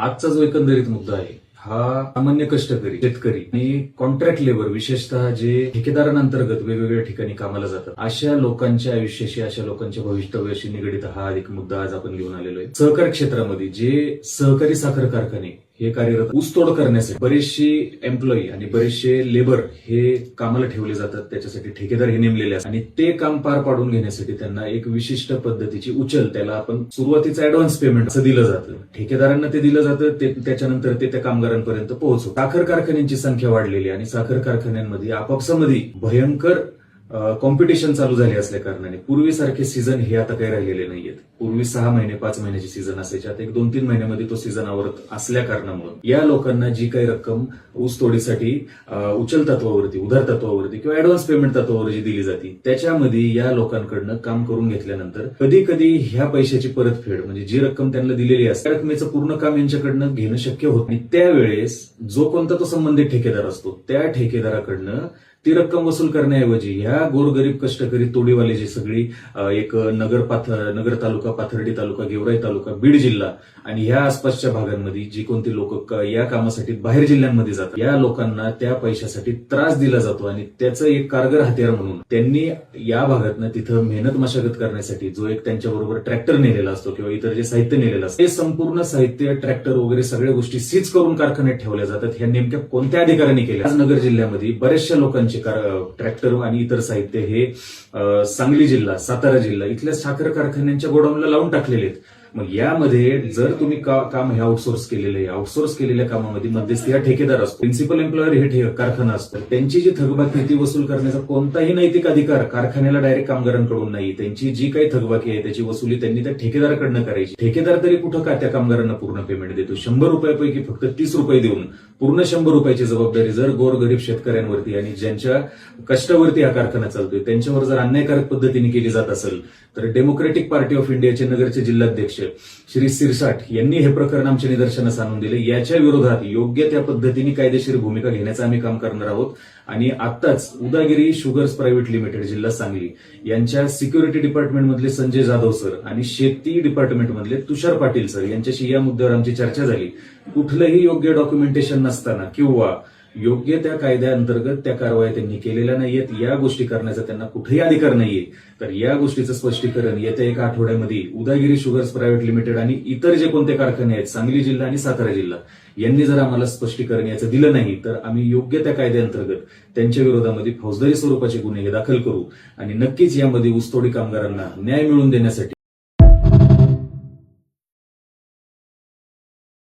आजचा जो एकंदरीत मुद्दा आहे हा सामान्य कष्टकरी शेतकरी आणि कॉन्ट्रॅक्ट लेबर विशेषतः जे ठेकेदारांअंतर्गत वेगवेगळ्या ठिकाणी कामाला जातात अशा लोकांच्या आयुष्याशी अशा लोकांच्या भवितव्याशी निगडीत हा एक मुद्दा आज आपण घेऊन आलेलो आहे। सहकार क्षेत्रामध्ये जे सहकारी साखर कारखाने हे कार्यरत ऊसतोड करण्यासाठी बरेचसे एम्प्लॉई आणि बरेचसे लेबर हे कामाला ठेवले जातात, त्याच्यासाठी ठेकेदार हे नेमलेले असतात आणि ते काम पार पाडून घेण्यासाठी त्यांना एक विशिष्ट पद्धतीची उचल, त्याला आपण सुरुवातीचं ऍडव्हान्स पेमेंट असं दिलं जातं, ठेकेदारांना ते दिलं जातं, त्याच्यानंतर ते त्या कामगारांपर्यंत पोहोचतो। साखर कारखान्यांची संख्या वाढलेली आणि साखर कारखान्यांमध्ये आपापसामध्ये भयंकर कॉम्पिटिशन चालू झाले असल्या कारणाने पूर्वीसारखे सीझन हे आता काही राहिलेले नाहीयेत। पूर्वी 6 महिने 5 महिन्याचे सीझन असायचे, आता 1-2-3 महिन्यामध्ये तो सीझन आवरत असल्या कारणामुळे या लोकांना जी काही रक्कम ऊसतोडीसाठी उचल तत्वावरती, उधार तत्वावरती किंवा ऍडव्हान्स पेमेंट तत्वावर जी दिली जाते त्याच्यामध्ये या लोकांकडनं काम करून घेतल्यानंतर कधी कधी ह्या पैशाची परतफेड म्हणजे जी रक्कम त्यांना दिलेली असते त्या रकमेचं पूर्ण काम यांच्याकडनं घेणं शक्य होत नाही। त्यावेळेस जो कोणता तो संबंधित ठेकेदार असतो त्या ठेकेदाराकडनं ती रक्कम वसूल करण्याऐवजी ह्या गोरगरीब कष्टकरी तोडीवाले जे सगळी एक नगर तालुका, पाथर्डी तालुका, गेवराई तालुका, बीड जिल्हा आणि ह्या आसपासच्या भागांमध्ये जी कोणती लोक या कामासाठी बाहेर जिल्ह्यांमध्ये जातात या लोकांना त्या पैशासाठी त्रास दिला जातो आणि त्याचं एक कारगर हत्यार म्हणून त्यांनी या भागातनं तिथं मेहनत मशागत करण्यासाठी जो एक त्यांच्याबरोबर ट्रॅक्टर नेलेला असतो किंवा इतर जे साहित्य नेलेलं असतं ते संपूर्ण साहित्य, ट्रॅक्टर वगैरे सगळ्या गोष्टी सीज करून कारखान्यात ठेवल्या जातात। ह्या नेमक्या कोणत्या अधिकाऱ्यांनी केल्या? आज नगर जिल्ह्यामध्ये बऱ्याचशा लोकांचे ट्रॅक्टर आणि इतर साहित्य हे सांगली जिल्हा, सातारा जिल्हा इथल्या साखर कारखान्यांच्या गोडाऊनला लावून टाकलेले आहेत। मग यामध्ये जर तुम्ही काम हे आउटसोर्स केलेलं आहे, आउटसोर्स केलेल्या कामामध्ये मध्यस्थी हा ठेकेदार असतो, प्रिन्सिपल एम्प्लॉयर हे कारखाना असतो, त्यांची जी थकबाकी ती वसूल करण्याचा कोणताही नैतिक अधिकार कारखान्याला डायरेक्ट कामगारांकडून नाही। त्यांची जी काही थकबाकी आहे त्याची वसुली त्यांनी त्या ठेकेदाराकडनं करायची। ठेकेदार तरी कुठं का त्या कामगारांना पूर्ण पेमेंट देतो? 100 रुपयापैकी फक्त 30 रुपये देऊन पूर्ण 100 रुपयाची जबाबदारी जर गोरगरीब शेतकऱ्यांवरती आणि ज्यांच्या कष्टावरती हा कारखाना चालतोय त्यांच्यावर जर अन्यायकारक पद्धतीने केली जात असेल तर डेमोक्रेटिक पार्टी ऑफ इंडियाचे नगरचे जिल्हाध्यक्ष श्री सिरसाट यांनी हे प्रकरण आमच्या निदर्शनास आणून दिले। याच्या विरोधात योग्य त्या पद्धतीने कायदेशीर भूमिका घेण्याचं आम्ही काम करणार आहोत आणि आत्ताच उदयगिरी शुगर्स प्रायव्हेट लिमिटेड जिल्हा सांगली यांच्या सिक्युरिटी डिपार्टमेंट मधले संजय जाधव सर आणि शेती डिपार्टमेंट मधले तुषार पाटील सर यांच्याशी या मुद्द्यावर आमची चर्चा झाली। कुठलंही योग्य डॉक्युमेंटेशन नसताना किंवा योग्य त्या कायद्याअंतर्गत त्या कारवाया त्यांनी केलेल्या नाहीयेत, या गोष्टी करण्याचा त्यांना कुठेही अधिकार नाहीये। तर या गोष्टीचं स्पष्टीकरण येत्या एका आठवड्यामध्ये उदयगिरी शुगर्स प्रायव्हेट लिमिटेड आणि इतर जे कोणते कारखाने आहेत सांगली जिल्हा आणि सातारा जिल्हा यांनी जर आम्हाला स्पष्टीकरण याचं दिलं नाही तर आम्ही योग्य त्या कायद्याअंतर्गत त्यांच्या विरोधामध्ये फौजदारी स्वरूपाचे गुन्हे दाखल करू आणि नक्कीच यामध्ये ऊसतोडी कामगारांना न्याय मिळवून देण्यासाठी